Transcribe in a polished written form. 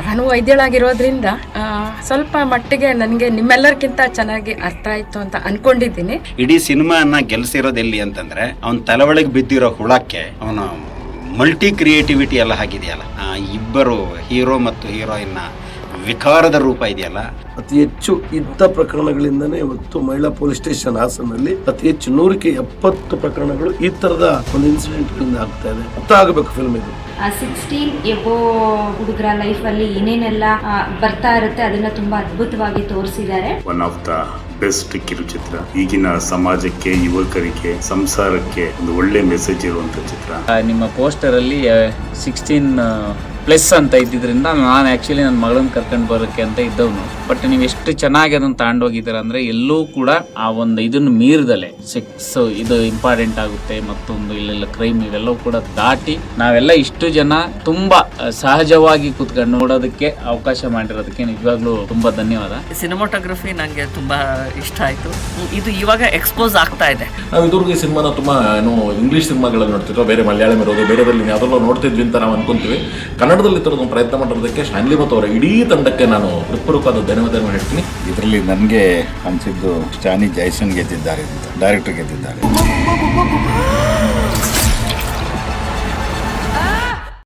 ನಾನು ವೈದ್ಯಳಾಗಿರೋದ್ರಿಂದ ಸ್ವಲ್ಪ ಮಟ್ಟಿಗೆ ನನಗೆ ನಿಮ್ಮೆಲ್ಲರಿಗಿಂತ ಚೆನ್ನಾಗಿ ಅರ್ಥ ಆಯ್ತು ಅಂತ ಅನ್ಕೊಂಡಿದ್ದೀನಿ. ಇಡೀ ಸಿನಿಮಾನ ಗೆಲ್ಸಿರೋದೆಲ್ಲಿ ಅಂತಂದ್ರೆ ಅವನ ತಲೆ ಒಳಗೆ ಬಿದ್ದಿರೋ ಹುಳಕ್ಕೆ ಅವನ ಮಲ್ಟಿ ಕ್ರಿಯೇಟಿವಿಟಿ ಎಲ್ಲ ಆಗಿದೆಯಲ್ಲ, ಇಬ್ಬರು ಹೀರೋ ಮತ್ತು ಹೀರೋಯಿನ್ನ ವಿಕಾರದ ರೂಪ ಇದೆಯಲ್ಲ. ಅತಿ ಹೆಚ್ಚು ಇಂಥ ಪ್ರಕರಣಗಳಿಂದನೇ ಇವತ್ತು ಮಹಿಳಾ ಪೊಲೀಸ್ ಸ್ಟೇಷನ್ ಹಾಸನಲ್ಲಿ ಅತಿ ಹೆಚ್ಚು 170 ಪ್ರಕರಣಗಳು ಈ ತರದ ಒಂದು ಇನ್ಸಿಡೆಂಟ್ಗಳಿಂದ ಆಗ್ತಾ ಇದೆ. ಅರ್ಥ ಆಗಬೇಕು ಫಿಲ್ಮ್ ಇದು. 16 ಎಬೋ ಹುಡುಗರ ಲೈಫ್ ಅಲ್ಲಿ ಏನೇನೆಲ್ಲ ಬರ್ತಾ ಇರುತ್ತೆ ಅದನ್ನ ತುಂಬಾ ಅದ್ಭುತವಾಗಿ ತೋರಿಸಿದ್ದಾರೆ. ಒನ್ ಆಫ್ ದ ಬೆಸ್ಟ್ ಕಿರುಚಿತ್ರ. ಈಗಿನ ಸಮಾಜಕ್ಕೆ, ಯುವಕರಿಗೆ, ಸಂಸಾರಕ್ಕೆ ಒಂದು ಒಳ್ಳೆ ಮೆಸೇಜ್ ಇರುವಂತ ಚಿತ್ರ. ನಿಮ್ಮ ಪೋಸ್ಟರ್ ಅಲ್ಲಿ 16+ ಅಂತ ಇದ್ದಿದ್ರಿಂದ ನಾನು ಆಕ್ಚುಲಿ ನನ್ನ ಮಗಳನ್ನ ಕರ್ಕೊಂಡು ಬರೋಕ್ಕೆ ಅಂತ ಇದ್ದವನು. ಬಟ್ ನೀವು ಎಷ್ಟು ಚೆನ್ನಾಗಿ ಅದನ್ನ ತಗೊಂಡೋಗಿದ್ದೀರ ಅಂದ್ರೆ ಎಲ್ಲೂ ಕೂಡ ಆ ಒಂದು ಇದನ್ನು ಮೀರಿದಲೆ ಸೆಕ್ಸ್ ಇದು ಇಂಪಾರ್ಟೆಂಟ್ ಆಗುತ್ತೆ, ಮತ್ತೊಂದು ಇಲ್ಲೆಲ್ಲ ಕ್ರೈಮ್ ಇವೆಲ್ಲವೂ ಕೂಡ ದಾಟಿ ನಾವೆಲ್ಲ ಇಷ್ಟು ಜನ ತುಂಬಾ ಸಹಜವಾಗಿ ಕೂತ್ಕೊಂಡು ನೋಡೋದಕ್ಕೆ ಅವಕಾಶ ಮಾಡಿರೋದಕ್ಕೆ ನಿಜವಾಗ್ಲೂ ತುಂಬಾ ಧನ್ಯವಾದ. ಸಿನಿಮಾಟೋಗ್ರಫಿ ನಂಗೆ ತುಂಬಾ ಇಷ್ಟ ಆಯ್ತು. ಇದು ಇವಾಗ ಎಕ್ಸ್ಪೋಸ್ ಆಗ್ತಾ ಇದೆ. ನಾವು ಇದುವರೆಗೂ ಈ ಸಿನಿಮಾನ ತುಂಬಾ ಇಂಗ್ಲಿಷ್ ಸಿನಿಮಾಗಳಲ್ಲಿ ನೋಡ್ತಿದ್ವಿ, ಬೇರೆ ಮಲಯಾಳಂ ಇರೋದು, ಬೇರೆದಲ್ಲಿ ಯಾವ್ದೆಲ್ಲ ನೋಡ್ತಿದ್ವಿ ಅಂತ ನಾವು ಅನ್ಕೊಂತೀವಿ. ಕನ್ನಡದಲ್ಲಿ ತರೋದು ಪ್ರಯತ್ನ ಮಾಡಿರೋದಕ್ಕೆ ಶಾನ್ಲಿ ಮತ್ತು ಅವರ ಇಡೀ ತಂಡಕ್ಕೆ ನಾನು ಹೃತ್ಪೂರ್ವಕವಾದ ಧನ್ಯವಾದ ಹೇಳ್ತೀನಿ. ಇದರಲ್ಲಿ ನನಗೆ ಅನಿಸಿದ್ದು ಸ್ಟಾನಿ ಜೈಸನ್ ಗೆದ್ದಿದ್ದಾರೆ ಅಂತ, ಡೈರೆಕ್ಟರ್ ಗೆದ್ದಿದ್ದಾರೆ.